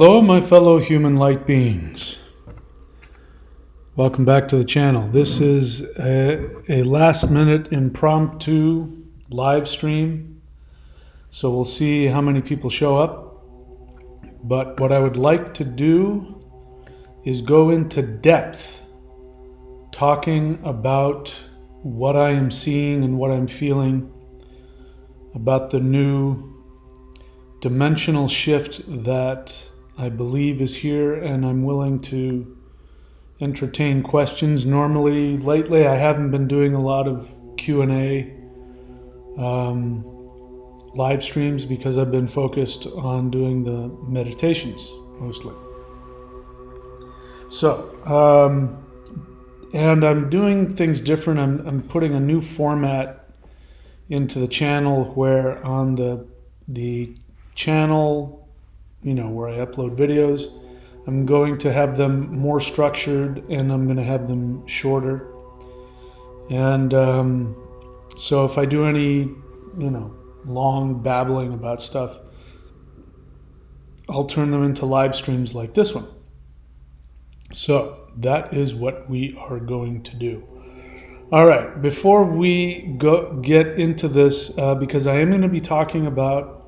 Hello, my fellow human light beings. Welcome back to the channel. This is a last-minute impromptu live stream, so we'll see how many people show up. But what I would like to do is go into depth, talking about what I am seeing and what I'm feeling about the new dimensional shift that I believe is here, and I'm willing to entertain questions. Normally, lately, I haven't been doing a lot of Q&A live streams because I've been focused on doing the meditations mostly. So, and I'm doing things different. I'm putting a new format into the channel where on the channel, where I upload videos, I'm going to have them more structured and I'm going to have them shorter. And so if I do any, long babbling about stuff, I'll turn them into live streams like this one. So that is what we are going to do. All right, before we get into this, because I am going to be talking about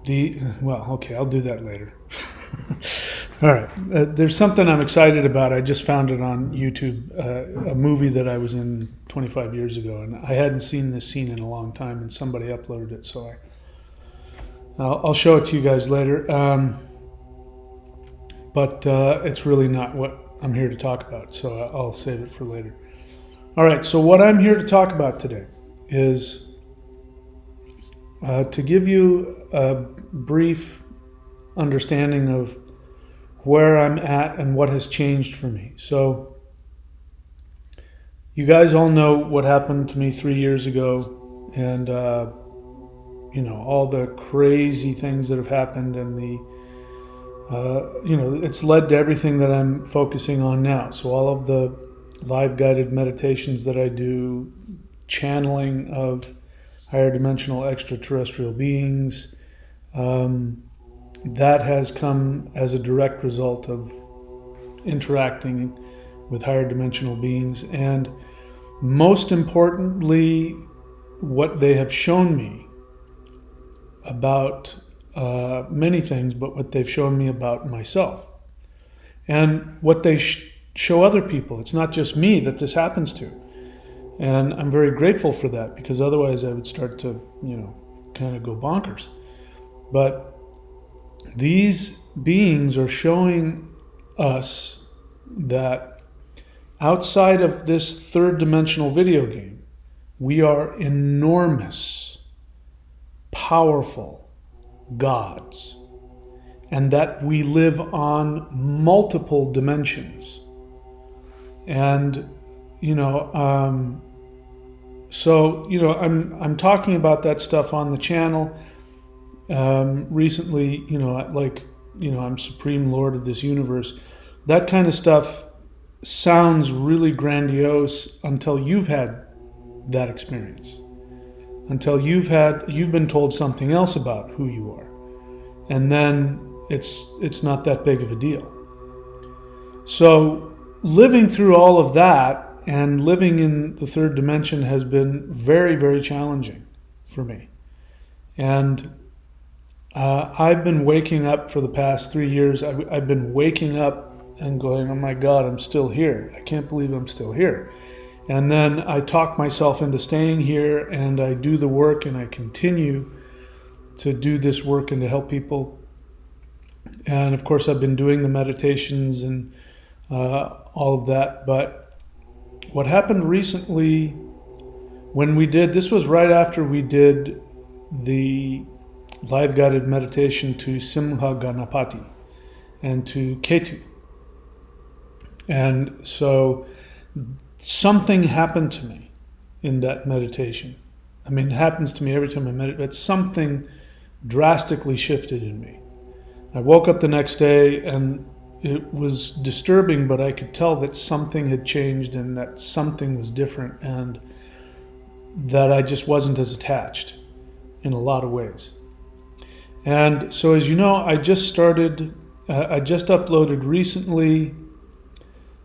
I'll do that later. All right, there's something I'm excited about. I just found it on YouTube, a movie that I was in 25 years ago, and I hadn't seen this scene in a long time, and somebody uploaded it, so I'll show it to you guys later. But it's really not what I'm here to talk about, so I'll save it for later. All right, so what I'm here to talk about today is to give you a brief understanding of where I'm at and what has changed for me. So you guys all know what happened to me 3 years ago, and all the crazy things that have happened, and it's led to everything that I'm focusing on now. So all of the live guided meditations that I do, channeling of higher dimensional extraterrestrial beings, that has come as a direct result of interacting with higher dimensional beings. And most importantly, what they have shown me about many things, but what they've shown me about myself and what they show other people. It's not just me that this happens to. And I'm very grateful for that, because otherwise I would start to, kind of go bonkers. But these beings are showing us that outside of this third dimensional video game, we are enormous, powerful gods, and that we live on multiple dimensions. And I'm talking about that stuff on the channel recently. I'm Supreme Lord of this universe. That kind of stuff sounds really grandiose until you've had that experience, until you've been told something else about who you are, and then it's not that big of a deal. So living through all of that and living in the third dimension has been very, very challenging for me. And I've been waking up for the past 3 years. I've been waking up and going, oh my God, I'm still here. I can't believe I'm still here. And then I talk myself into staying here, and I do the work, and I continue to do this work and to help people. And of course, I've been doing the meditations and all of that. But what happened recently when this was right after we did the live guided meditation to Simha Ganapati and to Ketu. And so something happened to me in that meditation. I mean, it happens to me every time I meditate, but something drastically shifted in me. I woke up the next day and it was disturbing, but I could tell that something had changed and that something was different, and that I just wasn't as attached in a lot of ways. And so, as you know, I just uploaded recently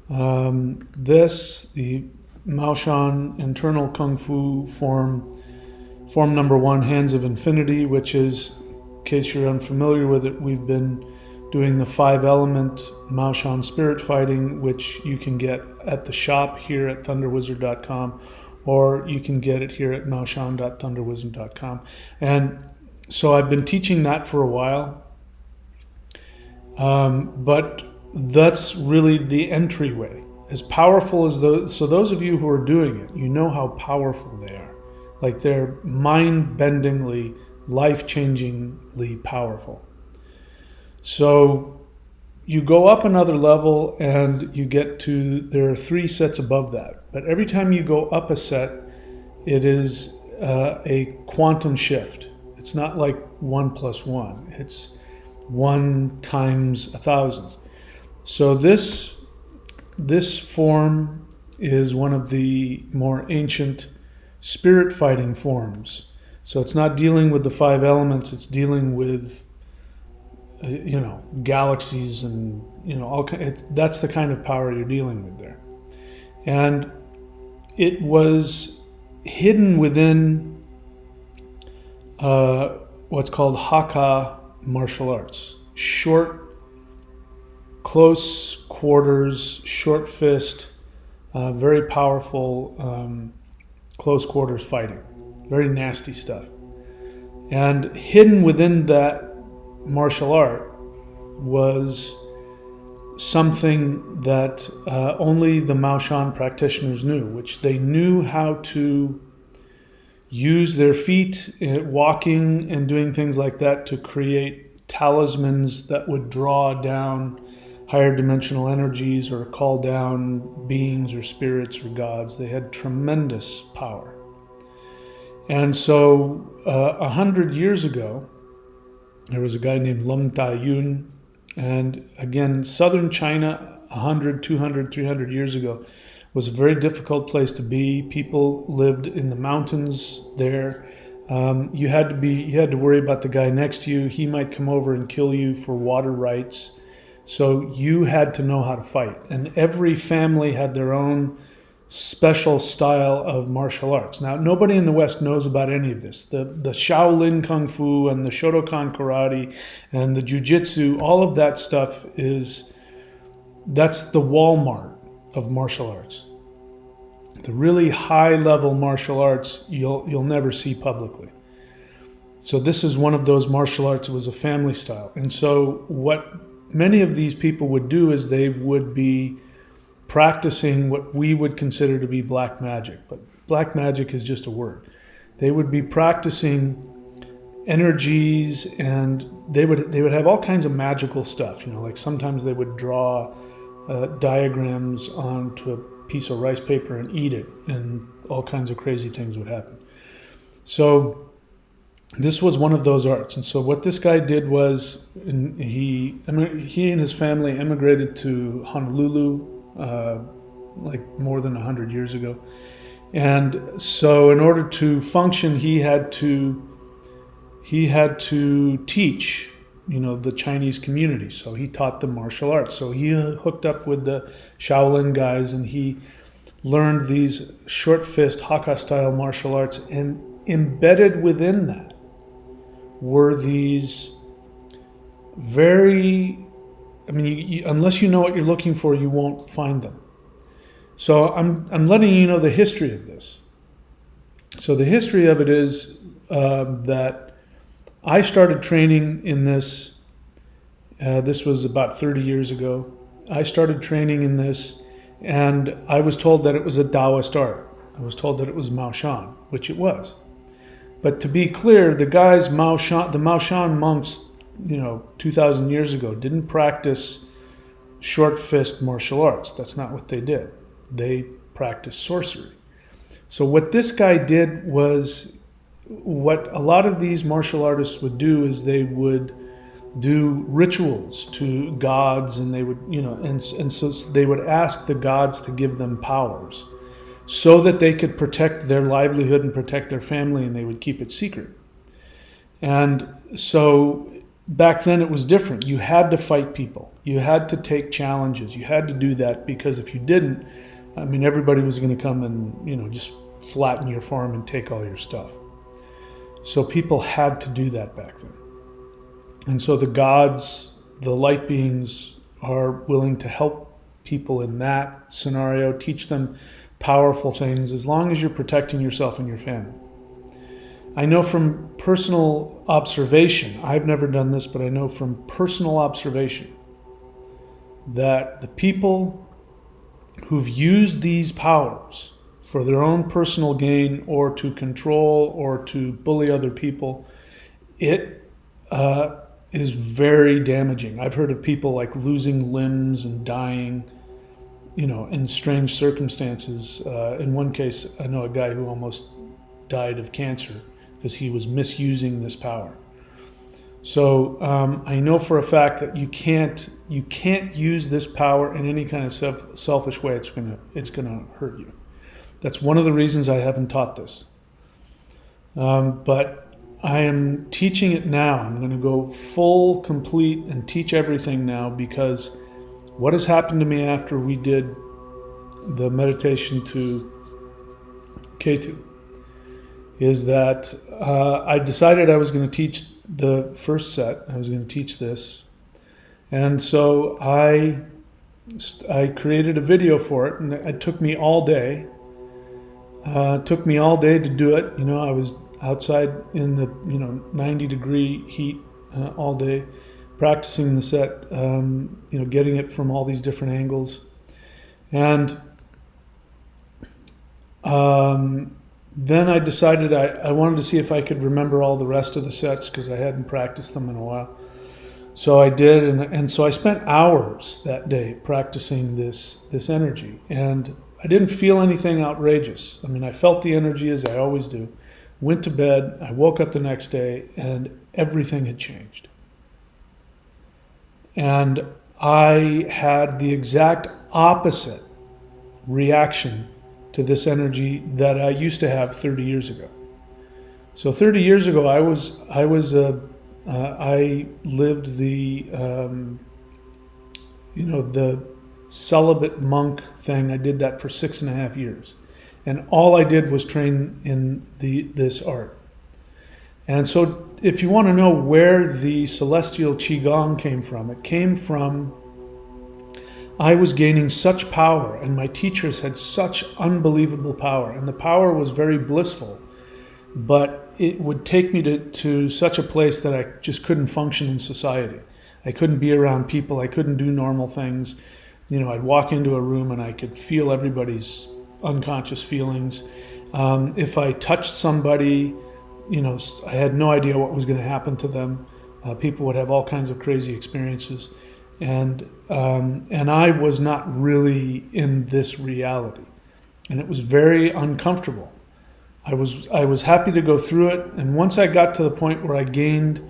the Mao Shan internal Kung Fu form number 1, Hands of Infinity, which is, in case you're unfamiliar with it, we've been doing the 5-element Mao Shan spirit fighting, which you can get at the shop here at thunderwizard.com, or you can get it here at maoshan.thunderwizard.com. And so I've been teaching that for a while, but that's really the entryway. As powerful as those, so those of you who are doing it, you know how powerful they are. Like, they're mind-bendingly, life-changingly powerful. So you go up another level and you get to, there are 3 sets above that. But every time you go up a set, it is a quantum shift. It's not like 1 + 1. It's 1 times 1,000. So this form is one of the more ancient spirit fighting forms. So it's not dealing with the 5 elements, it's dealing with galaxies and that's the kind of power you're dealing with there. And it was hidden within what's called Hakka martial arts. Short, close quarters, short fist, very powerful close quarters fighting. Very nasty stuff. And hidden within that martial art was something that only the Mao Shan practitioners knew, which they knew how to use their feet, walking and doing things like that, to create talismans that would draw down higher dimensional energies or call down beings or spirits or gods. They had tremendous power. And so 100 years ago, there was a guy named Lung Tai-yun, and again, southern China 100, 200, 300 years ago was a very difficult place to be. People lived in the mountains there. You had to worry about the guy next to you. He might come over and kill you for water rights. So you had to know how to fight. And every family had their own special style of martial arts. Now, nobody in the West knows about any of this. The Shaolin Kung Fu and the Shotokan Karate and the Jiu-Jitsu, all of that stuff that's the Walmart of martial arts. The really high-level martial arts you'll never see publicly. So this is one of those martial arts. It was a family style. And so what many of these people would do is they would be practicing what we would consider to be black magic, but black magic is just a word. They would be practicing energies, and they would have all kinds of magical stuff. Like sometimes they would draw diagrams onto a piece of rice paper and eat it, and all kinds of crazy things would happen. So this was one of those arts. And so what this guy did was he and his family immigrated to Honolulu like more than 100 years ago. And so in order to function, he had to teach, the Chinese community. So he taught them martial arts. So he hooked up with the Shaolin guys, and he learned these short fist Hakka style martial arts, and embedded within that were these very, unless you know what you're looking for, you won't find them. So I'm letting you know the history of this. So the history of it is that I started training in this. This was about 30 years ago. I started training in this, and I was told that it was a Taoist art. I was told that it was Mao Shan, which it was. But to be clear, the Mao Shan monks, 2,000 years ago, didn't practice short fist martial arts. That's not what they did. They practiced sorcery. So what this guy did was, what a lot of these martial artists would do is they would do rituals to gods, and they would, and so they would ask the gods to give them powers so that they could protect their livelihood and protect their family, and they would keep it secret. And so back then it was different. You had to fight people. You had to take challenges. You had to do that, because if you didn't, I mean, everybody was going to come and, just flatten your farm and take all your stuff. So people had to do that back then. And so the gods, the light beings, are willing to help people in that scenario, teach them powerful things, as long as you're protecting yourself and your family. I know from personal observation, I've never done this, but I know from personal observation that the people who've used these powers for their own personal gain, or to control, or to bully other people, it is very damaging. I've heard of people like losing limbs and dying, in strange circumstances. In one case, I know a guy who almost died of cancer because he was misusing this power. So I know for a fact that you can't use this power in any kind of selfish way. It's gonna hurt you. That's one of the reasons I haven't taught this. But I am teaching it now. I'm going to go full, complete, and teach everything now, because what has happened to me after we did the meditation to Ketu is that I decided I was going to teach the first set. I was going to teach this. And so I created a video for it, and it took me all day. To do it. I was outside in the 90-degree heat all day, practicing the set. Getting it from all these different angles, and then I decided I wanted to see if I could remember all the rest of the sets, because I hadn't practiced them in a while. So I did, and so I spent hours that day practicing this energy, and I didn't feel anything outrageous. I mean, I felt the energy as I always do. Went to bed, I woke up the next day, and everything had changed. And I had the exact opposite reaction to this energy that I used to have 30 years ago. So 30 years ago, I lived the celibate monk thing. I did that for 6.5 years. And all I did was train in this art. And so if you want to know where the celestial Qigong came from, it came from I was gaining such power, and my teachers had such unbelievable power. And the power was very blissful, but it would take me to such a place that I just couldn't function in society. I couldn't be around people. I couldn't do normal things. I'd walk into a room and I could feel everybody's unconscious feelings. If I touched somebody, I had no idea what was going to happen to them. People would have all kinds of crazy experiences, and I was not really in this reality, and it was very uncomfortable. I was happy to go through it, and once I got to the point where I gained,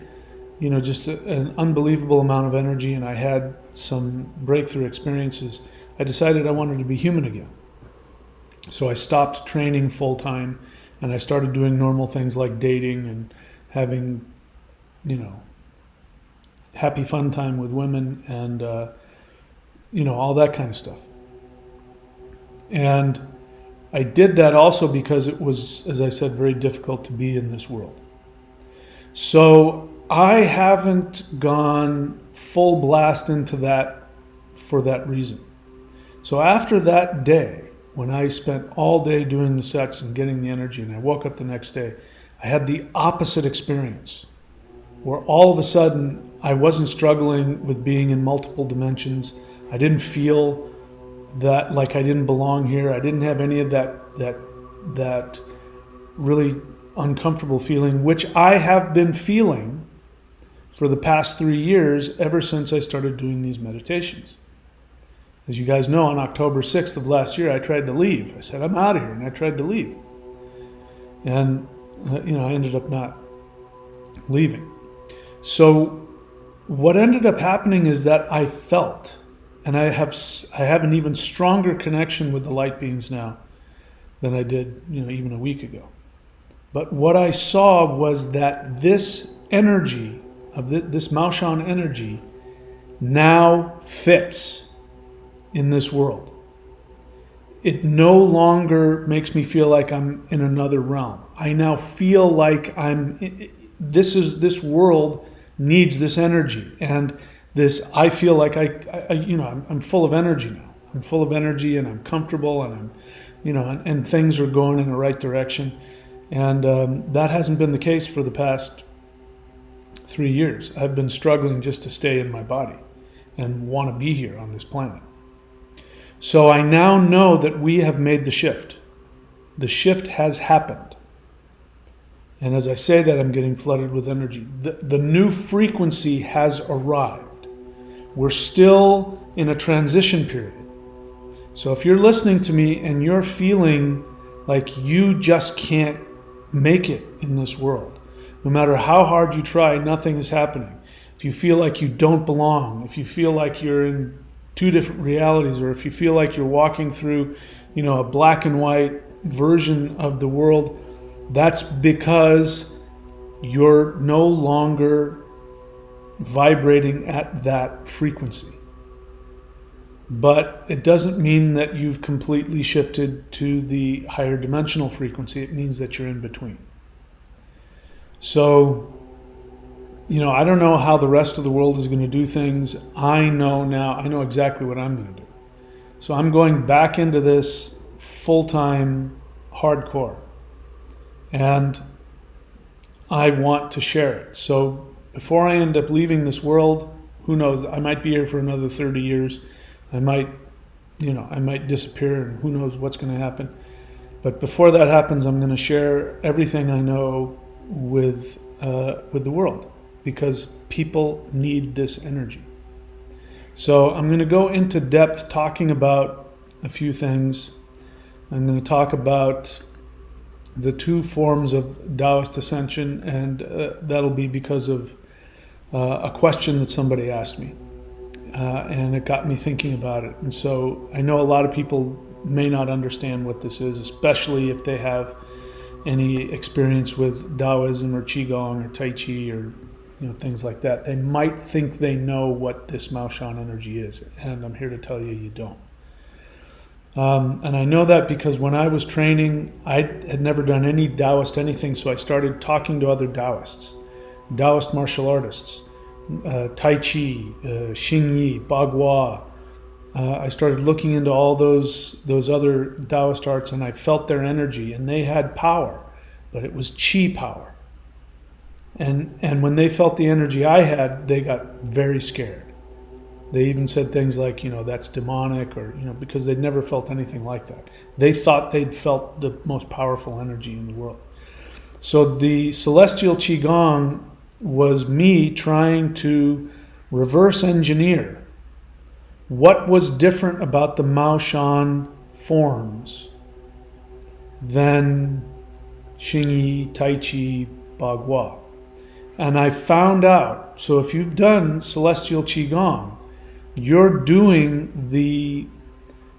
just an unbelievable amount of energy, and I had some breakthrough experiences, I decided I wanted to be human again. So I stopped training full time, and I started doing normal things like dating and having, happy fun time with women and, all that kind of stuff. And I did that also because it was, as I said, very difficult to be in this world. So I haven't gone full blast into that for that reason. So after that day, when I spent all day doing the sets and getting the energy, and I woke up the next day, I had the opposite experience, where all of a sudden I wasn't struggling with being in multiple dimensions. I didn't feel that like I didn't belong here. I didn't have any of that really uncomfortable feeling, which I have been feeling for the past 3 years, ever since I started doing these meditations. As you guys know, on October 6th of last year, I tried to leave. I said, I'm out of here, and I tried to leave. And, I ended up not leaving. So what ended up happening is that I felt, and I have an even stronger connection with the light beings now than I did, even a week ago. But what I saw was that this energy of this Mao Shan energy now fits in this world. It no longer makes me feel like I'm in another realm. I now feel like this world needs this energy, and I feel like I'm full of energy now. I'm full of energy, and I'm comfortable, and and things are going in the right direction. And that hasn't been the case for the past 3 years. I've been struggling just to stay in my body and want to be here on this planet. So I now know that we have made the shift. The shift has happened. And as I say that, I'm getting flooded with energy. The new frequency has arrived. We're still in a transition period. So if you're listening to me and you're feeling like you just can't make it in this world, no matter how hard you try, nothing is happening. If you feel like you don't belong, if you feel like you're in two different realities, or if you feel like you're walking through, a black and white version of the world, that's because you're no longer vibrating at that frequency. But it doesn't mean that you've completely shifted to the higher dimensional frequency. It means that you're in between. So, I don't know how the rest of the world is going to do things. I know exactly what I'm going to do. So I'm going back into this full-time, hardcore. And I want to share it. So before I end up leaving this world, who knows, I might be here for another 30 years. I might disappear, and who knows what's going to happen. But before that happens, I'm going to share everything I know with the world, because people need this energy. So I'm going to go into depth talking about a few things. I'm going to talk about the two forms of Taoist ascension, and that'll be because of a question that somebody asked me. And it got me thinking about it. And so I know a lot of people may not understand what this is, especially if they have any experience with Taoism or Qigong or Tai Chi or things like that. They might think they know what this Mao Shan energy is, and I'm here to tell you, you don't. And I know that because when I was training, I had never done any Taoist anything, so I started talking to other Taoists, Taoist martial artists, Tai Chi, Xing Yi, Bagua. I started looking into all those other Taoist arts, and I felt their energy, and they had power, but it was Qi power. And when they felt the energy I had, they got very scared. They even said things like, that's demonic, or, because they'd never felt anything like that. They thought they'd felt the most powerful energy in the world. So the celestial Qigong was me trying to reverse engineer what was different about the Mao Shan forms than Xing Yi, Tai Chi, Bagua. And I found out, so if you've done celestial Qigong, you're doing the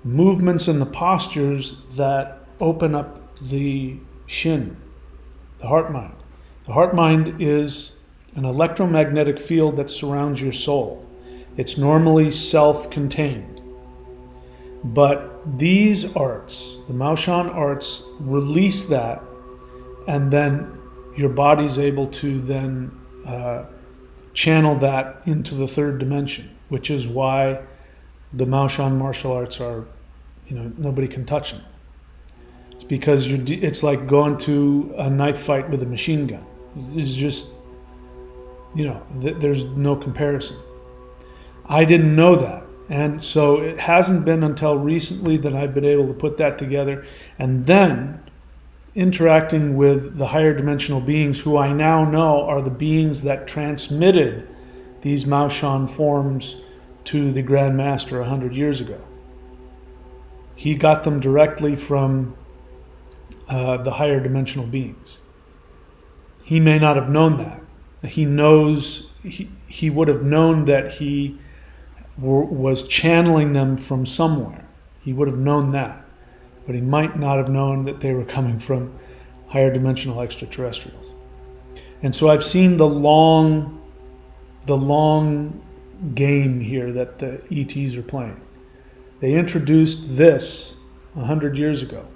movements and the postures that open up the Shen, the heart mind. The heart mind is an electromagnetic field that surrounds your soul. It's normally self-contained. But these arts, the Mao Shan arts, release that, and then your body's able to then channel that into the third dimension, which is why the Mao Shan martial arts are, nobody can touch them. It's because it's like going to a knife fight with a machine gun. It's just, there's no comparison. I didn't know that. And so it hasn't been until recently that I've been able to put that together, and then interacting with the higher dimensional beings, who I now know are the beings that transmitted these Mao Shan forms to the Grand Master 100 years ago. He got them directly from the higher dimensional beings. He may not have known that. He would have known that he was channeling them from somewhere. He would have known that. But he might not have known that they were coming from higher dimensional extraterrestrials. And so I've seen the long the long game here that the ETs are playing. They introduced this 100 years ago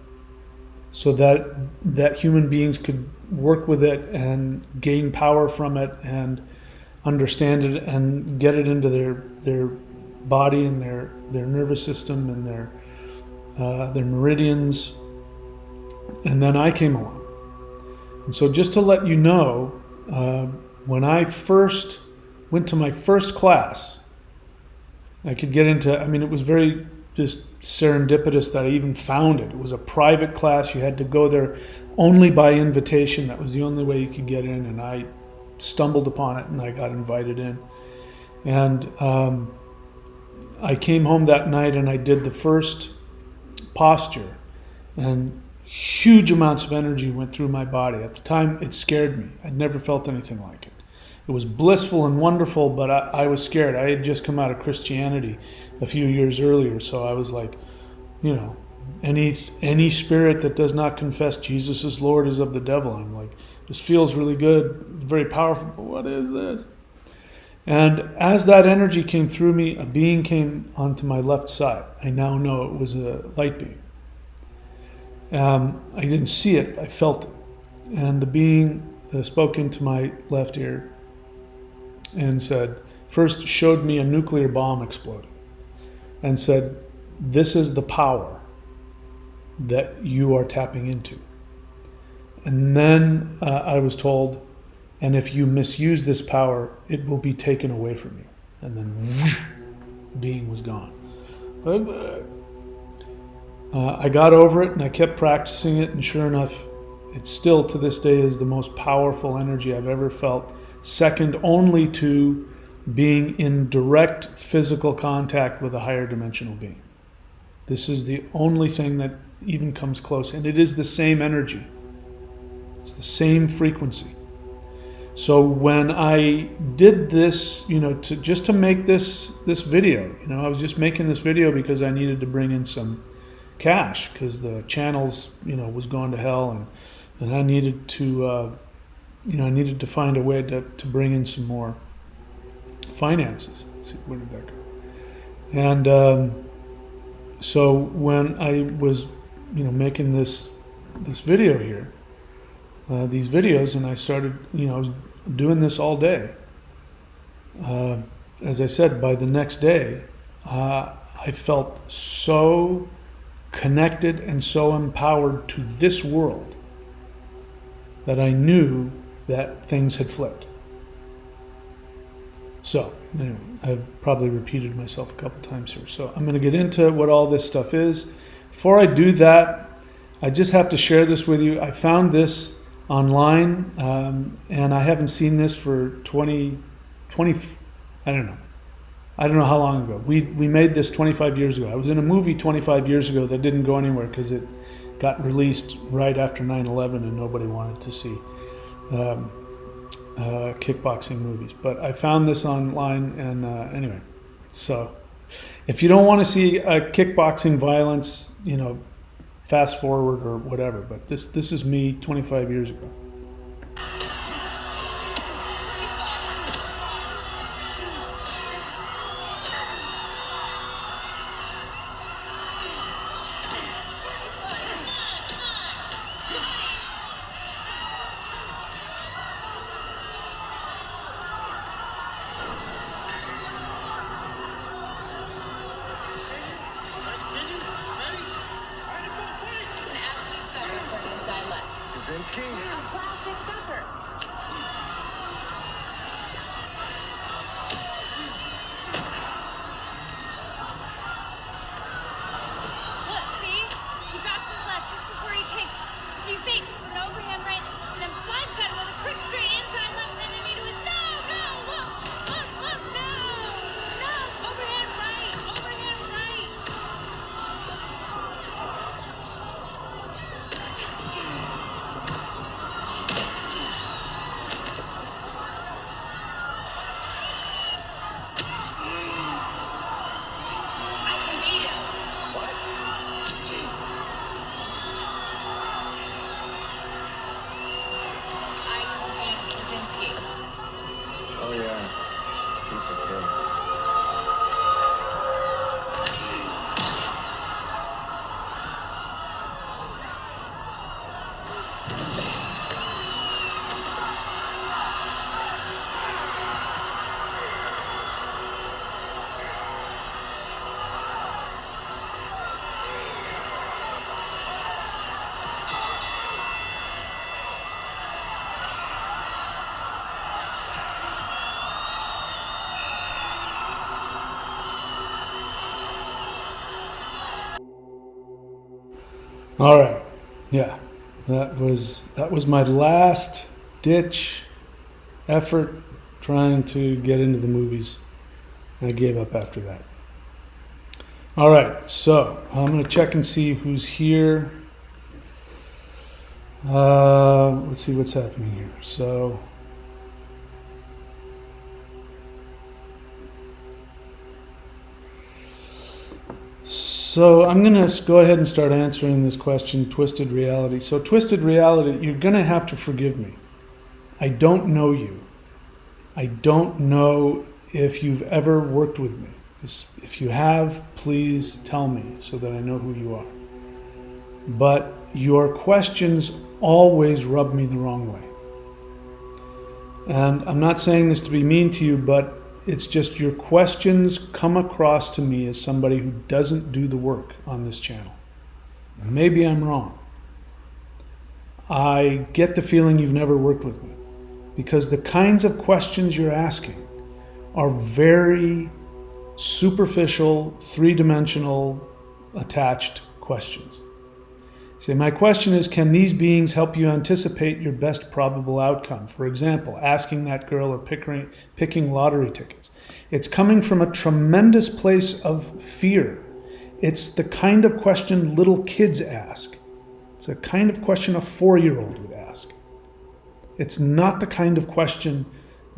so that human beings could work with it and gain power from it and understand it and get it into their body and their nervous system and their meridians. And then I came along. And so just to let you know, when I first went to my first class, I could get into, I mean, it was very just serendipitous that I even found it. It was a private class. You had to go there only by invitation. That was the only way you could get in. And I stumbled upon it and I got invited in. And I came home that night and I did the first posture. And huge amounts of energy went through my body. At the time, it scared me. I'd never felt anything like it. It was blissful and wonderful, but I was scared. I had just come out of Christianity a few years earlier, so I was like, you know, any spirit that does not confess Jesus is Lord is of the devil. I'm like, this feels really good, very powerful, but what is this? And as that energy came through me, a being came onto my left side. I now know it was a light being. I didn't see it, I felt it. And the being spoke into my left ear and said, first showed me a nuclear bomb exploding and said, this is the power that you are tapping into. And then I was told, and if you misuse this power, it will be taken away from you. And then whoosh, being was gone. I got over it and I kept practicing it, and sure enough, it still to this day is the most powerful energy I've ever felt, second only to being in direct physical contact with a higher dimensional being. This is the only thing that even comes close, and it is the same energy. It's the same frequency. So when I did this, you know, just to make this video, you know, I was just making this video because I needed to bring in some cash because the channels, you know, was going to hell, and I needed to, you know, I needed to find a way to bring in some more finances. Let's see, where did that go? And so when I was, you know, making this video here, these videos, and I started, you know, I was doing this all day. As I said, by the next day, I felt so connected and so empowered to this world that I knew that things had flipped. So, anyway, I've probably repeated myself a couple times here. So I'm going to get into what all this stuff is. Before I do that, I just have to share this with you. I found this online, and I haven't seen this for 20, I don't know how long ago. We made this 25 years ago. I was in a movie 25 years ago that didn't go anywhere because it got released right after 9/11 and nobody wanted to see kickboxing movies. But I found this online, and anyway, so if you don't want to see kickboxing violence, you know, fast forward or whatever. But this is me 25 years ago. All right. Yeah. That was my last ditch effort trying to get into the movies. I gave up after that. All right. So I'm going to check and see who's here. Let's see what's happening here. So I'm going to go ahead and start answering this question, twisted reality. So twisted reality, you're going to have to forgive me. I don't know you. I don't know if you've ever worked with me. If you have, please tell me so that I know who you are. But your questions always rub me the wrong way. And I'm not saying this to be mean to you, but it's just your questions come across to me as somebody who doesn't do the work on this channel. Maybe I'm wrong. I get the feeling you've never worked with me because the kinds of questions you're asking are very superficial, three-dimensional, attached questions. So my question is, can these beings help you anticipate your best probable outcome? For example, asking that girl or picking lottery tickets. It's coming from a tremendous place of fear. It's the kind of question little kids ask. It's a kind of question a 4-year-old would ask. It's not the kind of question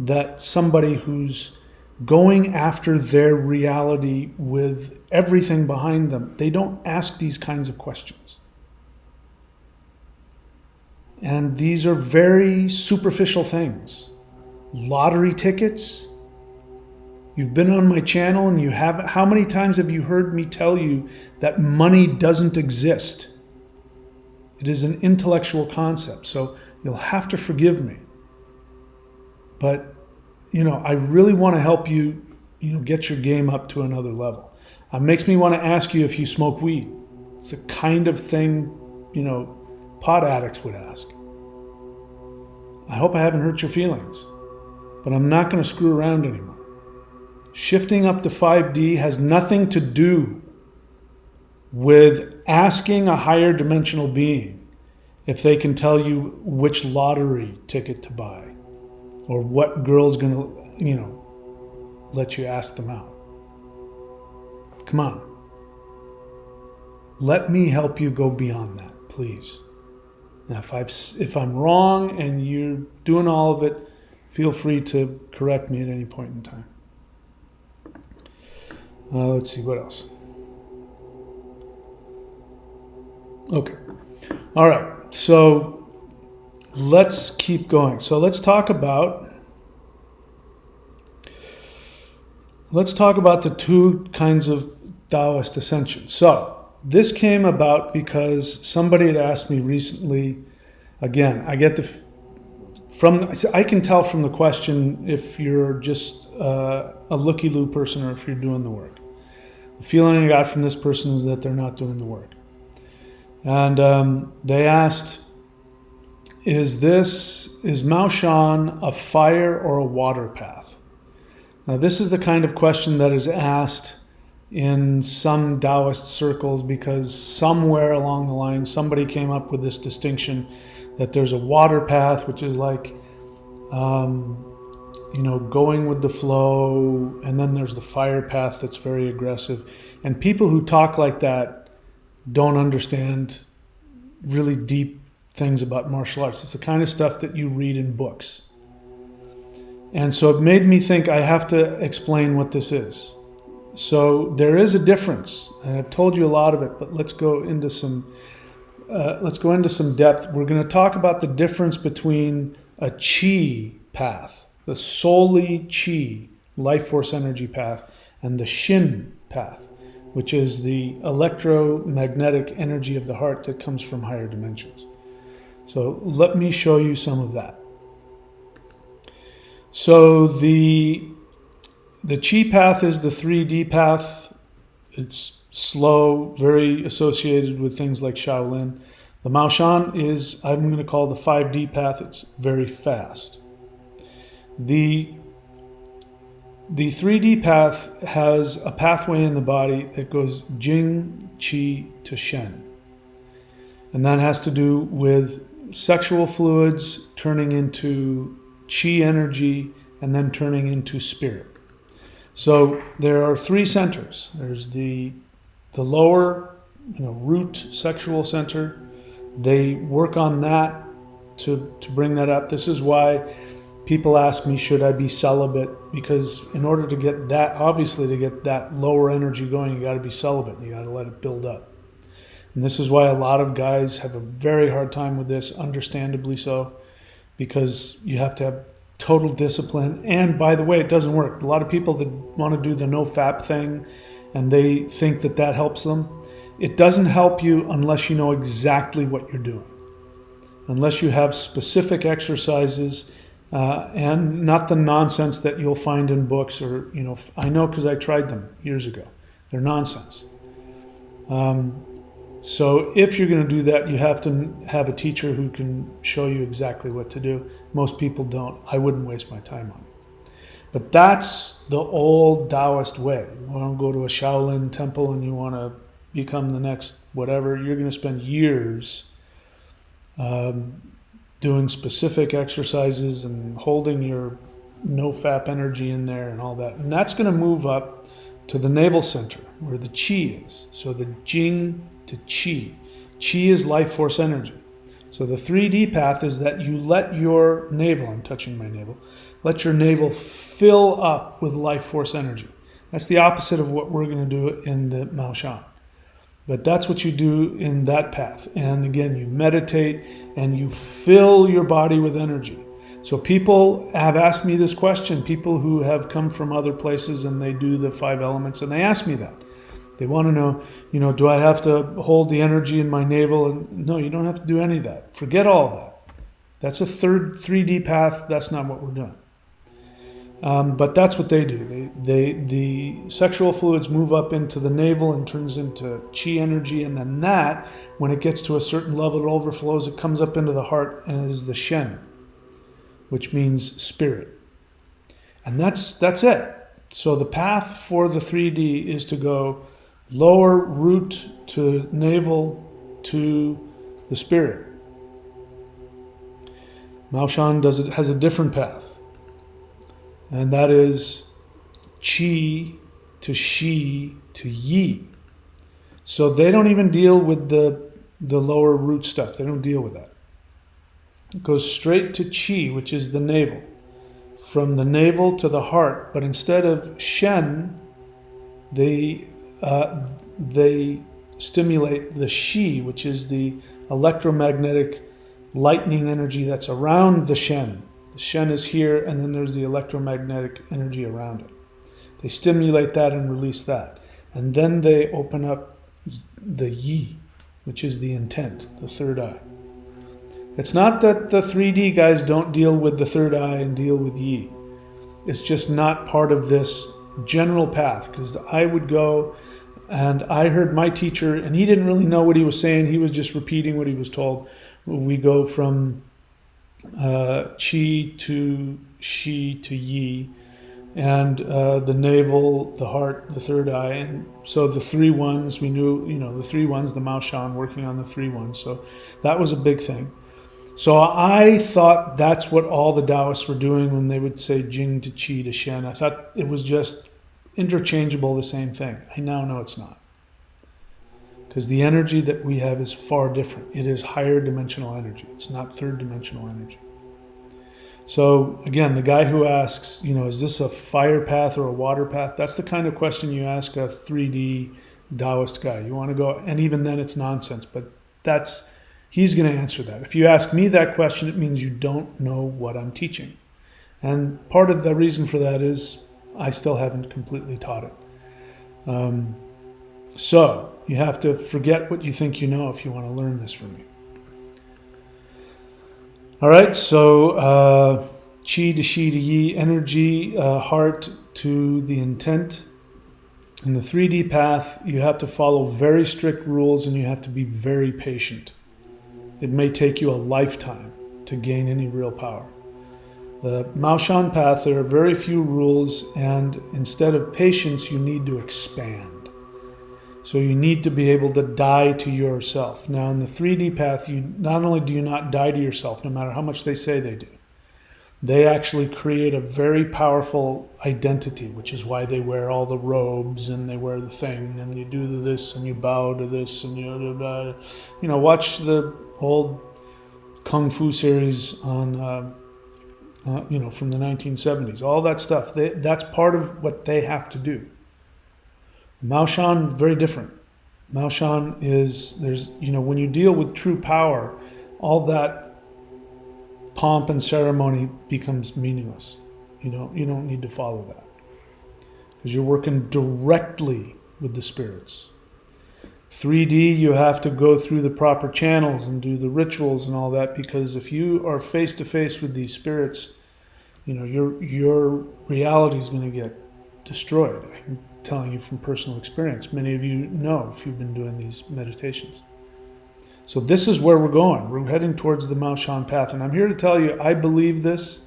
that somebody who's going after their reality with everything behind them, they don't ask these kinds of questions. And these are very superficial things. Lottery tickets. You've been on my channel and you have, how many times have you heard me tell you that money doesn't exist? It is an intellectual concept, so you'll have to forgive me. But, I really want to help you, get your game up to another level. It makes me want to ask you if you smoke weed. It's the kind of thing, pot addicts would ask. I hope I haven't hurt your feelings, but I'm not going to screw around anymore. Shifting up to 5D has nothing to do with asking a higher dimensional being if they can tell you which lottery ticket to buy or what girl's going to, let you ask them out. Come on. Let me help you go beyond that, please. Now, if I'm wrong and you're doing all of it, feel free to correct me at any point in time. Let's see, what else? Okay. All right. So let's keep going. So let's talk about the two kinds of Taoist ascension. So this came about because somebody had asked me recently. Again, I can tell from the question if you're just a looky-loo person or if you're doing the work. The feeling I got from this person is that they're not doing the work. And they asked, is Mao Shan a fire or a water path? Now, this is the kind of question that is asked in some Taoist circles because somewhere along the line somebody came up with this distinction that there's a water path, which is like going with the flow, and then there's the fire path that's very aggressive. And people who talk like that don't understand really deep things about martial arts. It's the kind of stuff that you read in books. And so it made me think I have to explain what this is. So there is a difference, and I've told you a lot of it, but let's go into some depth. We're going to talk about the difference between a chi path, the solely chi, life force energy path, and the Shen path, which is the electromagnetic energy of the heart that comes from higher dimensions. So let me show you some of that. So the chi path is the 3D path. It's slow, very associated with things like Shaolin. The Mao Shan is, I'm going to call the 5D path. It's very fast. The 3D path has a pathway in the body that goes Jing, Qi to Shen. And that has to do with sexual fluids turning into chi energy and then turning into spirit. So there are three centers. There's the lower, root sexual center. They work on that to bring that up. This is why people ask me, should I be celibate? Because in order to get that, obviously to get that lower energy going, you got to be celibate. You got to let it build up. And this is why a lot of guys have a very hard time with this, understandably so, because you have to have total discipline. And by the way, it doesn't work. A lot of people that want to do the no-fap thing, and they think that that helps them. It doesn't help you unless you know exactly what you're doing. Unless you have specific exercises and not the nonsense that you'll find in books or, I know because I tried them years ago. They're nonsense. So if you're going to do that, you have to have a teacher who can show you exactly what to do. Most people don't. I wouldn't waste my time on it. But that's the old Taoist way. You want to go to a Shaolin temple and you want to become the next whatever, you're going to spend years doing specific exercises and holding your no-fap energy in there and all that. And that's going to move up to the navel center where the chi is. So the Jing to chi. Chi is life force energy. So the 3D path is that you let your navel, I'm touching my navel, let your navel fill up with life force energy. That's the opposite of what we're going to do in the Mao Shan. But that's what you do in that path. And again, you meditate and you fill your body with energy. So people have asked me this question, people who have come from other places and they do the 5 elements, and they ask me that. They want to know, do I have to hold the energy in my navel? And no, you don't have to do any of that. Forget all that. That's a third 3D path. That's not what we're doing. But that's what they do. The sexual fluids move up into the navel and turns into chi energy. And then that, when it gets to a certain level, it overflows. It comes up into the heart and it is the Shen, which means spirit. And that's it. So the path for the 3D is to go lower root to navel to the spirit. Mao Shan has a different path. And that is chi to shi to yi. So they don't even deal with the lower root stuff. They don't deal with that. It goes straight to chi, which is the navel. From the navel to the heart. But instead of Shen, they stimulate the shi, which is the electromagnetic lightning energy that's around the Shen. The Shen is here, and then there's the electromagnetic energy around it. They stimulate that and release that. And then they open up the yi, which is the intent, the third eye. It's not that the 3D guys don't deal with the third eye and deal with yi. It's just not part of this general path, because I would go and I heard my teacher, and he didn't really know what he was saying. He was just repeating what he was told. We go from chi to shi to yi, and the navel, the heart, the third eye. And so the 3 ones, we knew, the 3 ones, the Mao Shan working on the 3 ones. So that was a big thing. So I thought that's what all the Taoists were doing when they would say Jing to Qi to Shen. I thought it was just interchangeable, the same thing. I now know it's not. Because the energy that we have is far different. It is higher dimensional energy. It's not third dimensional energy. So again, the guy who asks, is this a fire path or a water path? That's the kind of question you ask a 3D Taoist guy. You want to go, and even then it's nonsense, but he's going to answer that. If you ask me that question, it means you don't know what I'm teaching. And part of the reason for that is I still haven't completely taught it. So you have to forget what you think you know if you want to learn this from me. All right, so chi to shi to yi, energy, heart to the intent. In the 3D path, you have to follow very strict rules and you have to be very patient. It may take you a lifetime to gain any real power. The Mao Shan path, there are very few rules, and instead of patience, you need to expand. So you need to be able to die to yourself. Now in the 3D path, you not only do you not die to yourself, no matter how much they say they do, they actually create a very powerful identity, which is why they wear all the robes and they wear the thing and you do this and you bow to this and you know, watch the old Kung Fu series on, you know, from the 1970s, all that stuff. That's part of what they have to do. Mao Shan, very different. Mao Shan there's, you know, when you deal with true power, all that pomp and ceremony becomes meaningless. You don't need to follow that because you're working directly with the spirits. 3D, you have to go through the proper channels and do the rituals and all that, because if you are face to face with these spirits, you know, your reality is going to get destroyed. I'm telling you from personal experience. Many of you know if you've been doing these meditations. So this is where we're going. We're heading towards the Mao Shan path. And I'm here to tell you, I believe this.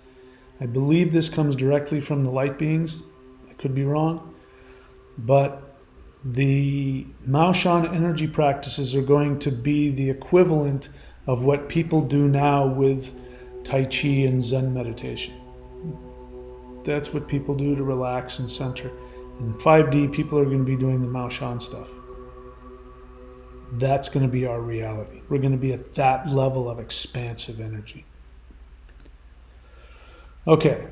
I believe this comes directly from the light beings. I could be wrong. But the Mao Shan energy practices are going to be the equivalent of what people do now with Tai Chi and Zen meditation. That's what people do to relax and center. In 5D, people are going to be doing the Mao Shan stuff. That's going to be our reality. We're going to be at that level of expansive energy. Okay,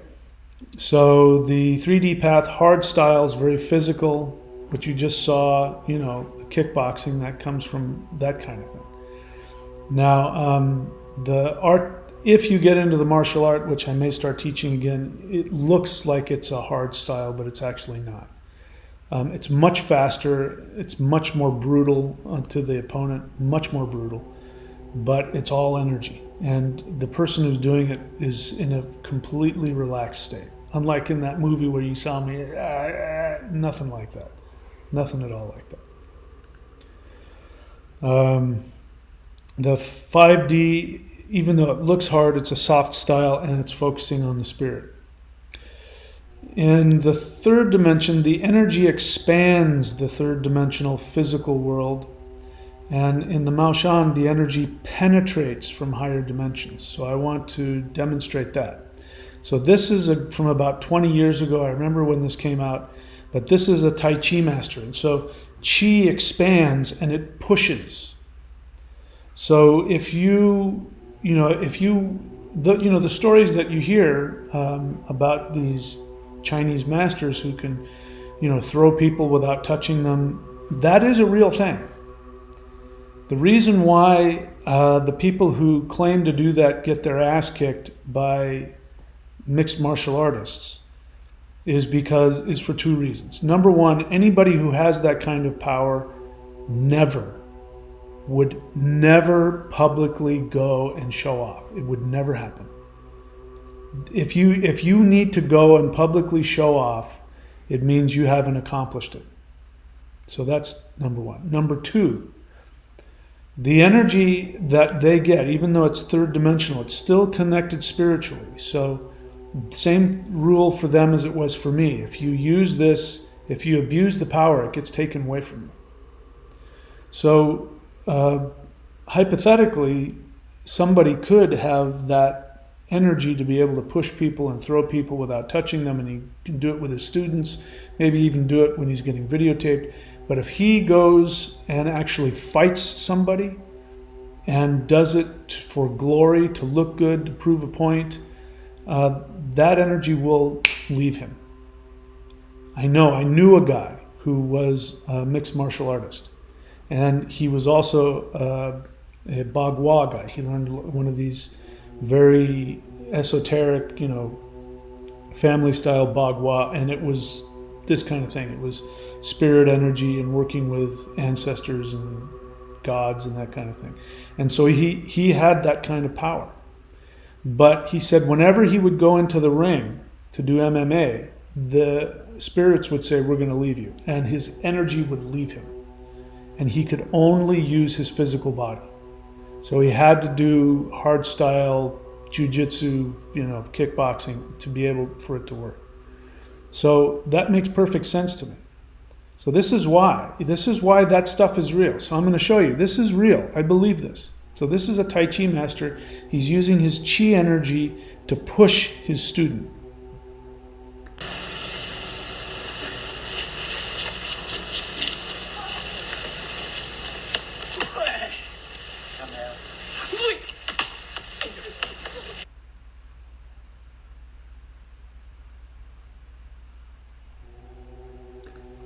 so the 3D path, hard styles, very physical. What you just saw, you know, the kickboxing, that comes from that kind of thing. Now, the art, if you get into the martial art, which I may start teaching again, it looks like it's a hard style, but it's actually not. It's much faster, it's much more brutal to the opponent, much more brutal, but it's all energy. And the person who's doing it is in a completely relaxed state. Unlike in that movie where you saw me, nothing like that. Nothing at all like that. The 5D, even though it looks hard, it's a soft style and it's focusing on the spirit. In the third dimension, the energy expands the third dimensional physical world. And in the Mao Shan, the energy penetrates from higher dimensions. So I want to demonstrate that. So this is from about 20 years ago. I remember when this came out. But this is a Tai Chi master. And so Chi expands and it pushes. So if the stories that you hear about these Chinese masters who can, you know, throw people without touching them, that is a real thing. The reason why the people who claim to do that get their ass kicked by mixed martial artists is for two reasons. Number one, anybody who has that kind of power would never publicly go and show off. It would never happen. If you need to go and publicly show off, it means you haven't accomplished it. So that's number one. Number two, the energy that they get, even though it's third dimensional, it's still connected spiritually. So same rule for them as it was for me. If you use this, if you abuse the power, it gets taken away from you. So hypothetically, somebody could have that energy to be able to push people and throw people without touching them, and he can do it with his students, maybe even do it when he's getting videotaped. But if he goes and actually fights somebody and does it for glory, to look good, to prove a point, that energy will leave him. I knew a guy who was a mixed martial artist, and he was also a Bagua guy. He learned one of these very esoteric, you know, family style Bagua, and it was this kind of thing. It was spirit energy and working with ancestors and gods and that kind of thing. And so he had that kind of power. But he said whenever he would go into the ring to do MMA, the spirits would say, "We're going to leave you." And his energy would leave him. And he could only use his physical body. So he had to do hard style jiu-jitsu, you know, kickboxing to be able for it to work. So that makes perfect sense to me. So this is why. This is why that stuff is real. So I'm going to show you. This is real. I believe this. So this is a Tai Chi master. He's using his Chi energy to push his student.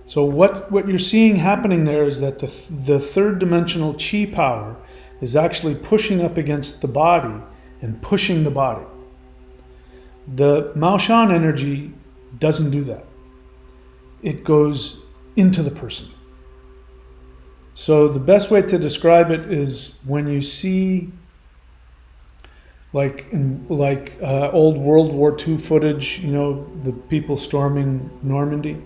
So what you're seeing happening there is that the third dimensional Chi power is actually pushing up against the body and pushing the body. The Mao Shan energy doesn't do that. It goes into the person. So the best way to describe it is when you see like old World War II footage, you know, the people storming Normandy.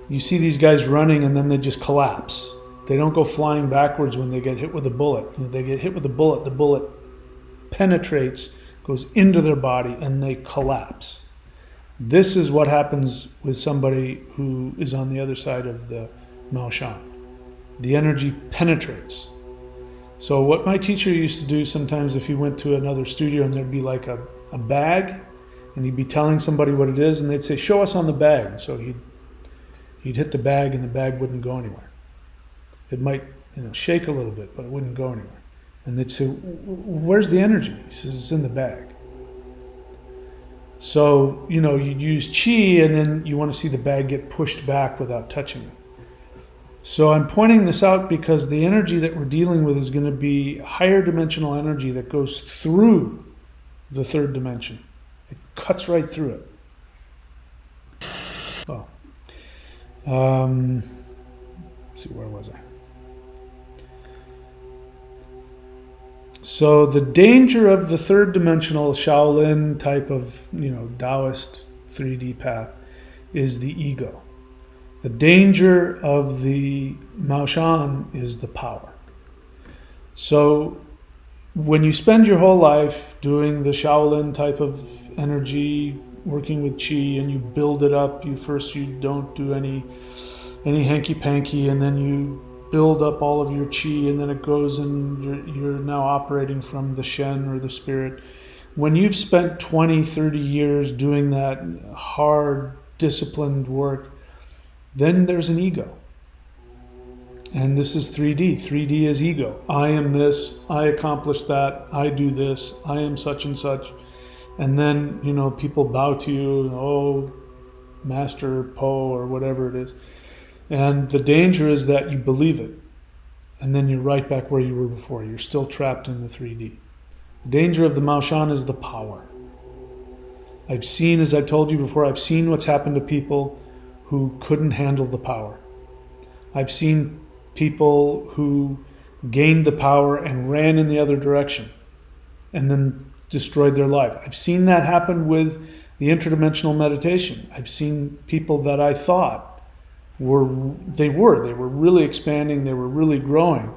You see these guys running and then they just collapse. They don't go flying backwards when they get hit with a bullet. You know, they get hit with a bullet, the bullet penetrates, goes into their body, and they collapse. This is what happens with somebody who is on the other side of the Mao Shan. The energy penetrates. So what my teacher used to do sometimes, if he went to another studio and there'd be like a bag, and he'd be telling somebody what it is, and they'd say, "Show us on the bag." So he'd hit the bag and the bag wouldn't go anywhere. It might, you know, shake a little bit, but it wouldn't go anywhere. And they'd say, "Where's the energy?" He says, "It's in the bag." So, you know, you'd use Chi and then you want to see the bag get pushed back without touching it. So I'm pointing this out because the energy that we're dealing with is going to be higher dimensional energy that goes through the third dimension. It cuts right through it. Oh. Let's see, where was I? So the danger of the third dimensional Shaolin type of, you know, Taoist 3D path is the ego. The danger of the Mao Shan is the power. So when you spend your whole life doing the Shaolin type of energy, working with Chi, and you build it up, you don't do any hanky-panky, and then you build up all of your Chi, and then it goes and you're now operating from the Shen or the spirit. When you've spent 20, 30 years doing that hard, disciplined work, then there's an ego. And this is 3D. 3D is ego. I am this, I accomplished that, I do this, I am such and such. And then, you know, people bow to you, "Oh, Master Po," or whatever it is. And the danger is that you believe it. And then you're right back where you were before. You're still trapped in the 3D. The danger of the Mao Shan is the power. I've seen, as I told you before, I've seen what's happened to people who couldn't handle the power. I've seen people who gained the power and ran in the other direction and then destroyed their life. I've seen that happen with the interdimensional meditation. I've seen people that I thought were really expanding, they were really growing,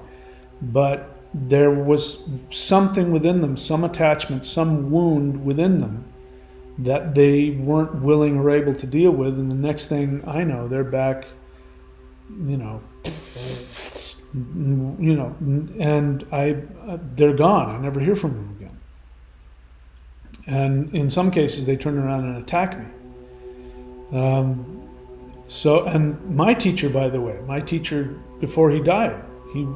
but there was something within them, some attachment, some wound within them that they weren't willing or able to deal with, and the next thing I know, they're back, and they're gone. I never hear from them again. And in some cases, they turn around and attack me. And my teacher, by the way, before he died, he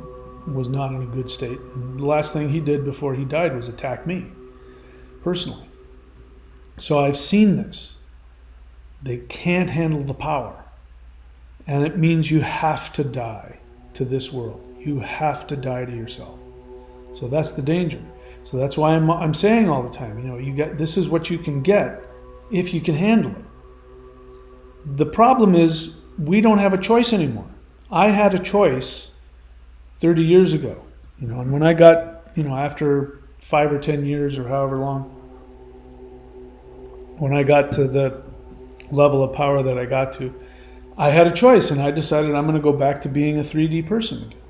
was not in a good state. And the last thing he did before he died was attack me, personally. So I've seen this. They can't handle the power. And it means you have to die to this world. You have to die to yourself. So that's the danger. So that's why I'm saying all the time, this is what you can get if you can handle it. The problem is we don't have a choice anymore. I had a choice 30 years ago, and when I got, after 5 or 10 years or however long, when I got to the level of power that I got to, I had a choice, and I decided I'm going to go back to being a 3D person again.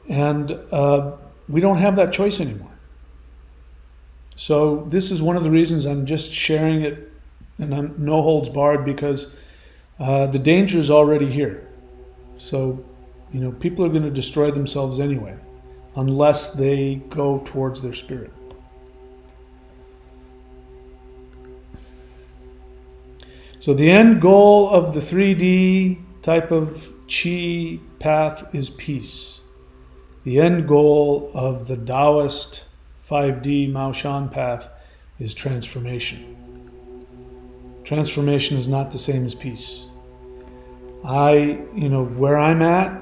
And we don't have that choice anymore. So this is one of the reasons I'm just sharing it, and I'm no holds barred, because The danger is already here. So, people are going to destroy themselves anyway, unless they go towards their spirit. So the end goal of the 3D type of chi path is peace. The end goal of the Taoist 5D Mao Shan path is transformation. Transformation is not the same as peace. Where I'm at,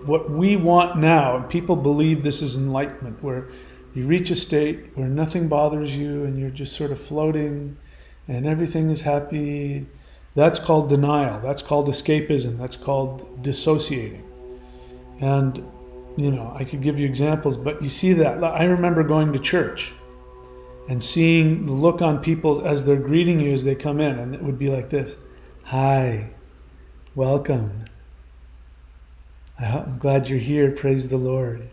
what we want now, and people believe this is enlightenment, where you reach a state where nothing bothers you and you're just sort of floating and everything is happy. That's called denial. That's called escapism. That's called dissociating. And, I could give you examples, but you see that. I remember going to church and seeing the look on people as they're greeting you as they come in, and it would be like this. Hi, welcome. I'm glad you're here. Praise the Lord.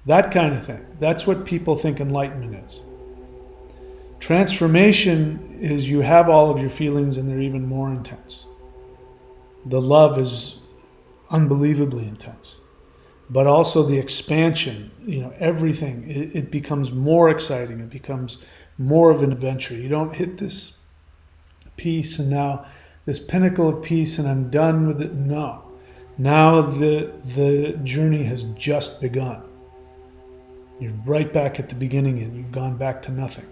That kind of thing. That's what people think enlightenment is. Transformation is you have all of your feelings and they're even more intense. The love is unbelievably intense. But also the expansion, everything, it becomes more exciting. It becomes more of an adventure. You don't hit this peace and now this pinnacle of peace and I'm done with it. No. Now the journey has just begun. You're right back at the beginning and you've gone back to nothing.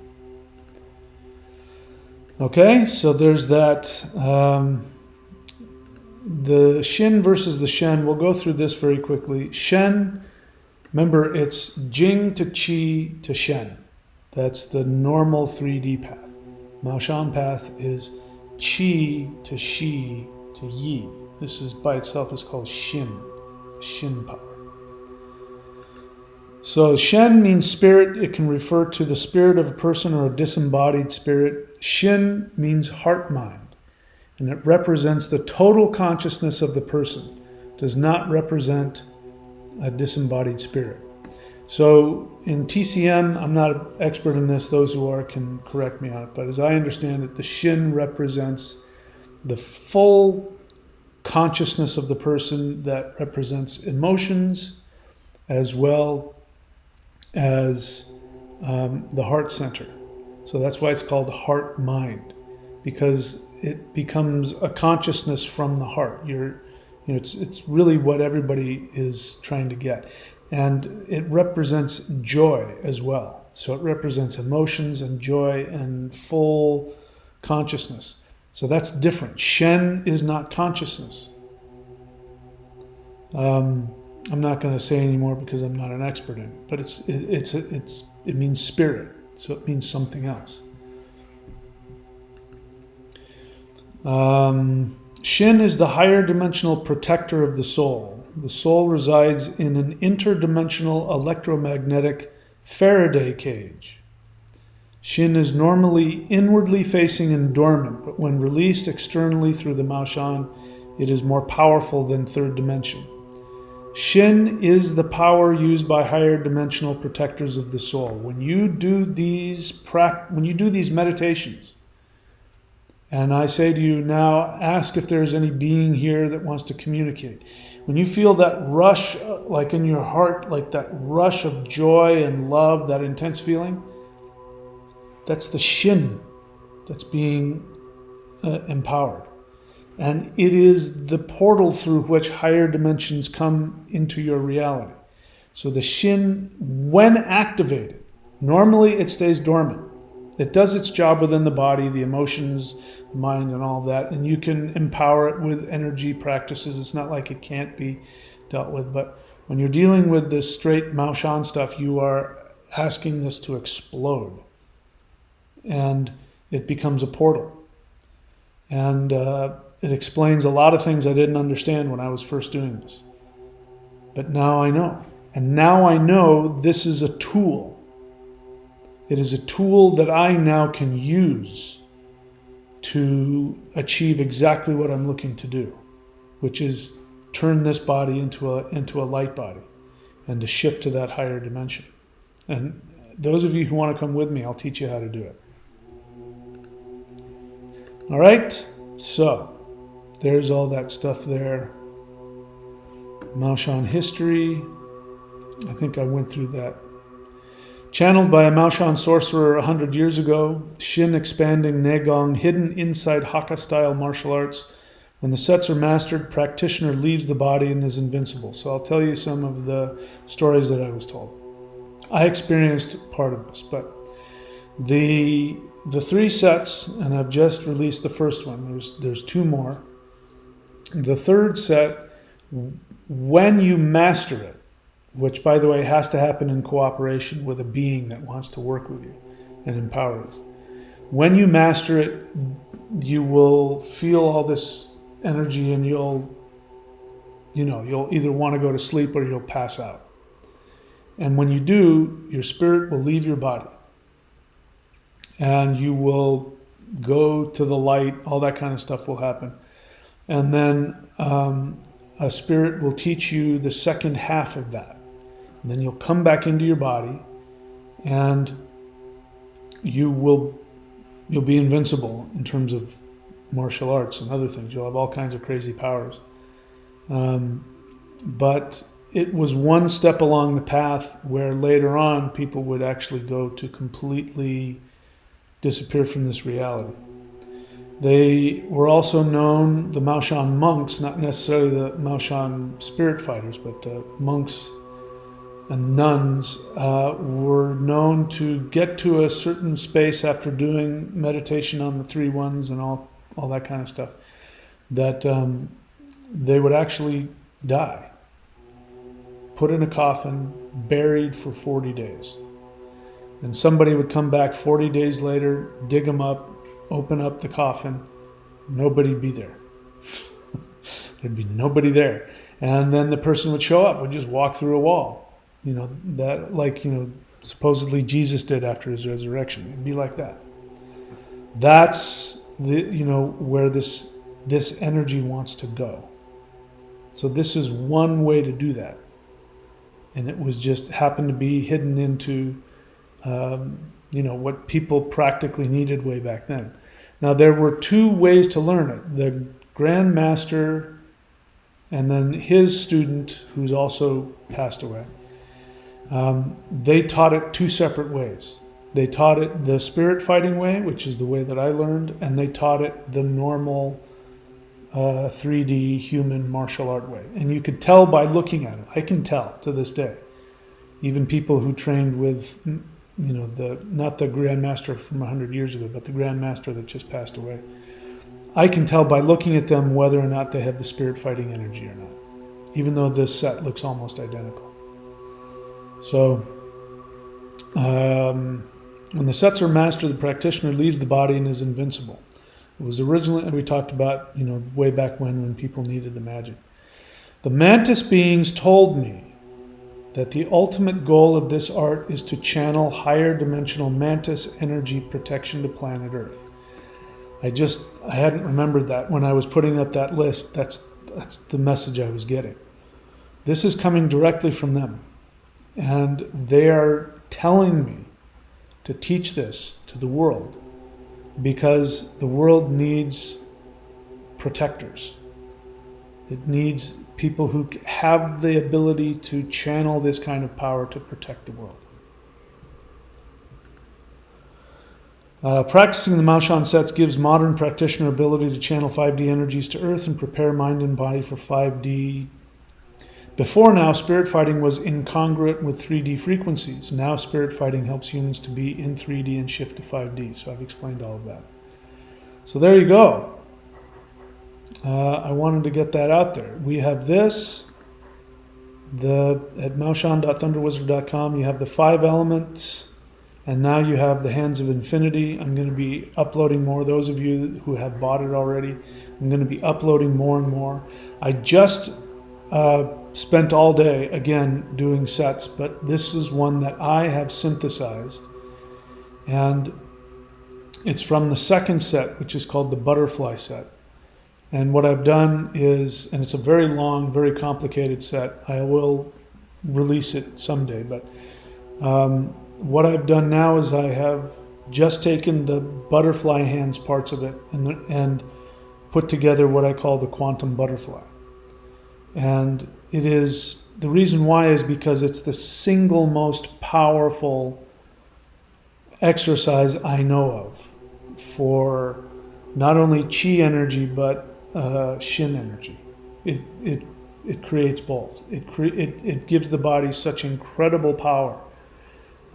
Okay, so there's that. The Shin versus the Shen. We'll go through this very quickly. Shen, remember it's Jing to Qi to Shen. That's the normal 3D path. Mao Shan path is Qi to Shi to Yi. This is by itself is called Shin power. So Shen means spirit. It can refer to the spirit of a person or a disembodied spirit. Shin means heart-mind, and it represents the total consciousness of the person. It does not represent a disembodied spirit. So in TCM, I'm not an expert in this. Those who are can correct me on it. But as I understand it, the Shin represents the full consciousness of the person that represents emotions as well as the heart center. So that's why it's called heart mind, because it becomes a consciousness from the heart. It's really what everybody is trying to get. And it represents joy as well. So it represents emotions and joy and full consciousness. So that's different. Shen is not consciousness. I'm not going to say anymore because I'm not an expert in it. But it means spirit. So it means something else. Shin is the higher dimensional protector of the soul. The soul resides in an interdimensional electromagnetic Faraday cage. Shin is normally inwardly facing and dormant, but when released externally through the Mao Shan, it is more powerful than third dimension. Shin is the power used by higher dimensional protectors of the soul. When you do these meditations, and I say to you now, ask if there's any being here that wants to communicate. When you feel that rush, like in your heart, like that rush of joy and love, that intense feeling, that's the Shin that's being empowered. And it is the portal through which higher dimensions come into your reality. So the Shin, when activated, normally it stays dormant. It does its job within the body, the emotions, the mind, and all that. And you can empower it with energy practices. It's not like it can't be dealt with. But when you're dealing with the straight Mao Shan stuff, you are asking this to explode. And it becomes a portal. And it explains a lot of things I didn't understand when I was first doing this. But now I know. And now I know this is a tool. It is a tool that I now can use to achieve exactly what I'm looking to do, which is turn this body into a light body and to shift to that higher dimension. And those of you who want to come with me, I'll teach you how to do it. All right, so there's all that stuff there. Mao Shan history. I think I went through that. Channeled by a Mao Shan sorcerer 100 years ago, Shen expanding Negong, hidden inside Hakka-style martial arts. When the sets are mastered, practitioner leaves the body and is invincible. So I'll tell you some of the stories that I was told. I experienced part of this, but the 3 sets, and I've just released the first one. There's 2 more. The third set, when you master it, which, by the way, has to happen in cooperation with a being that wants to work with you and empower you. When you master it, you will feel all this energy, and you'll either want to go to sleep or you'll pass out. And when you do, your spirit will leave your body, and you will go to the light. All that kind of stuff will happen. And then a spirit will teach you the second half of that. And then you'll come back into your body, and you'll be invincible in terms of martial arts and other things. You'll have all kinds of crazy powers. But it was one step along the path where later on people would actually go to completely disappear from this reality. They were also known, the Mao Shan monks, not necessarily the Mao Shan spirit fighters, but the monks and nuns were known to get to a certain space after doing meditation on the 3 ones and all that kind of stuff, that they would actually die, put in a coffin, buried for 40 days. And somebody would come back 40 days later, dig them up, open up the coffin, nobody'd be there. There'd be nobody there. And then the person would show up, would just walk through a wall. Supposedly Jesus did after his resurrection. It'd be like that. That's where this energy wants to go. So this is one way to do that. And it was just happened to be hidden into what people practically needed way back then. Now, there were 2 ways to learn it. The Grand Master and then his student, who's also passed away, they taught it 2 separate ways. They taught it the spirit fighting way, which is the way that I learned, and they taught it the normal 3D human martial art way. And you could tell by looking at it. I can tell to this day. Even people who trained with, not the Grand Master from 100 years ago, but the Grand Master that just passed away. I can tell by looking at them whether or not they have the spirit fighting energy or not, even though this set looks almost identical. So, when the sets are mastered, the practitioner leaves the body and is invincible. It was originally, we talked about, way back when people needed the magic. The mantis beings told me that the ultimate goal of this art is to channel higher dimensional mantis energy protection to planet Earth. I hadn't remembered that when I was putting up that list. That's the message I was getting. This is coming directly from them. And they are telling me to teach this to the world because the world needs protectors. It needs people who have the ability to channel this kind of power to protect the world. Practicing the Mao Shan sets gives modern practitioner ability to channel 5D energies to Earth and prepare mind and body for 5D. Before now, spirit fighting was incongruent with 3D frequencies. Now spirit fighting helps humans to be in 3D and shift to 5D. So I've explained all of that. So there you go. I wanted to get that out there. We have this. At maoshan.thunderwizard.com, you have the 5 elements. And now you have the Hands of Infinity. I'm going to be uploading more. Those of you who have bought it already, I'm going to be uploading more and more. I just spent all day, again, doing sets, but this is one that I have synthesized. And it's from the second set, which is called the Butterfly set. And what I've done is, and it's a very long, very complicated set. I will release it someday, but what I've done now is I have just taken the butterfly hands parts of it and put together what I call the quantum butterfly. And it is, the reason why is because it's the single most powerful exercise I know of for not only chi energy but Shen energy. It creates both. It gives the body such incredible power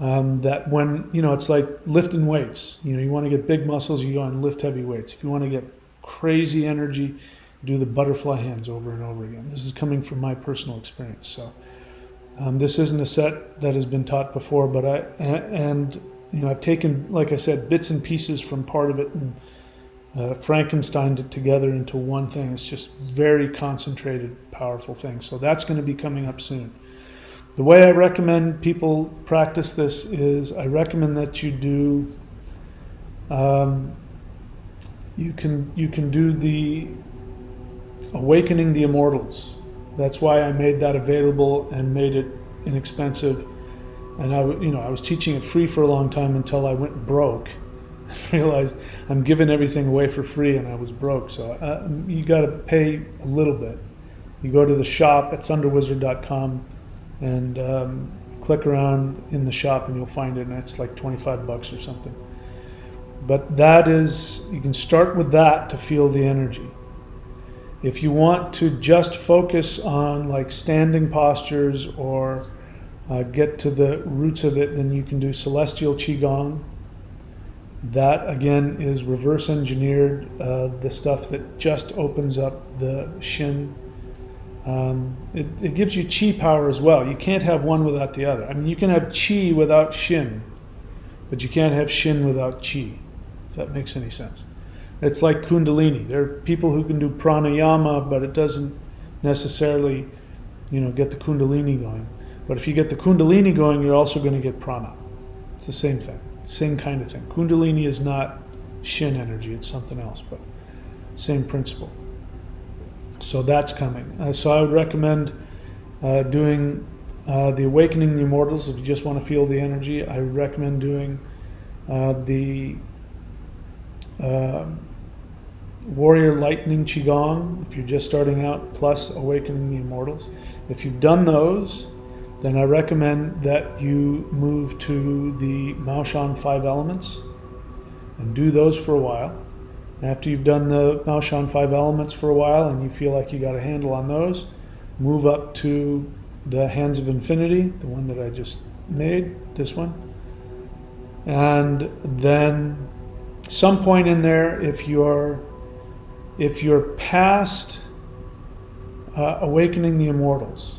that when, it's like lifting weights. You want to get big muscles, you go and lift heavy weights. If you want to get crazy energy, do the butterfly hands over and over again. This is coming from my personal experience. So this isn't a set that has been taught before, but I've taken, like I said, bits and pieces from part of it and Frankensteined it together into one thing. It's just very concentrated, powerful thing. So that's going to be coming up soon. The way I recommend people practice this is I recommend that you do, you can do the Awakening the Immortals. That's why I made that available and made it inexpensive. And I was teaching it free for a long time until I went broke. I realized I'm giving everything away for free, and I was broke. So you got to pay a little bit. You go to the shop at thunderwizard.com and click around in the shop, and you'll find it. And it's like $25 or something. But that is, you can start with that to feel the energy. If you want to just focus on like standing postures or get to the roots of it, then you can do Celestial Qigong. That again is reverse engineered, the stuff that just opens up the Shen. It gives you chi power as well. You can't have one without the other. I mean, you can have chi without Shen, but you can't have Shen without chi, if that makes any sense. It's like Kundalini. There are people who can do pranayama, but it doesn't necessarily, get the Kundalini going. But if you get the Kundalini going, you're also going to get prana. It's the same thing, same kind of thing. Kundalini is not Shen energy, it's something else, but same principle. So that's coming. So I would recommend doing the Awakening the Immortals if you just want to feel the energy. I would recommend doing the Warrior Lightning Qigong if you're just starting out, plus Awakening the Immortals. If you've done those, then I recommend that you move to the Mao Shan 5 elements and do those for a while. After you've done the Mao Shan 5 elements for a while and you feel like you got a handle on those, move up to the Hands of Infinity, the one that I just made, this one. And then some point in there, if you're past Awakening the Immortals,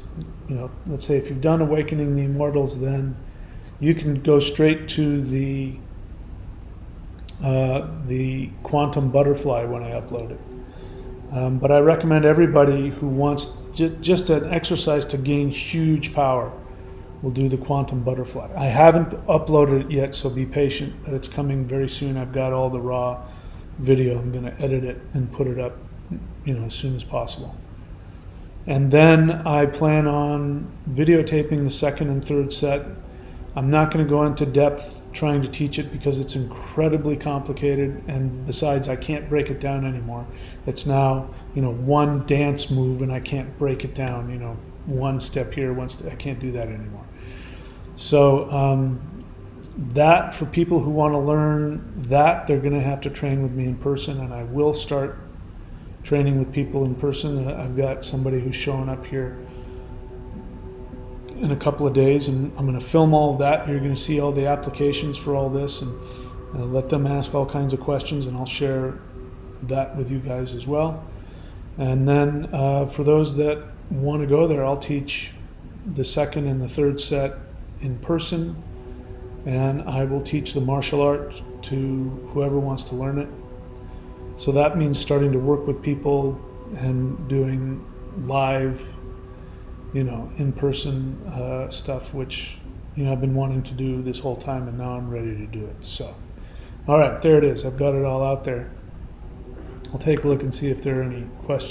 let's say if you've done Awakening the Immortals, then you can go straight to the Quantum Butterfly when I upload it. But I recommend everybody who wants just an exercise to gain huge power will do the Quantum Butterfly. I haven't uploaded it yet, so be patient, but it's coming very soon. I've got all the raw video. I'm going to edit it and put it up, as soon as possible. And then I plan on videotaping the second and third set. I'm not going to go into depth trying to teach it because it's incredibly complicated, and besides, I can't break it down anymore. It's now, one dance move, and I can't break it down, one step here, one step. I can't do that anymore. So that, for people who want to learn that, they're going to have to train with me in person, and I will start training with people in person. I've got somebody who's showing up here in a couple of days, and I'm going to film all of that. You're going to see all the applications for all this, and let them ask all kinds of questions, and I'll share that with you guys as well. And then for those that want to go there, I'll teach the second and the third set in person, and I will teach the martial art to whoever wants to learn it. So that means starting to work with people and doing live, in-person stuff, which, I've been wanting to do this whole time, and now I'm ready to do it. So, all right, there it is. I've got it all out there. I'll take a look and see if there are any questions.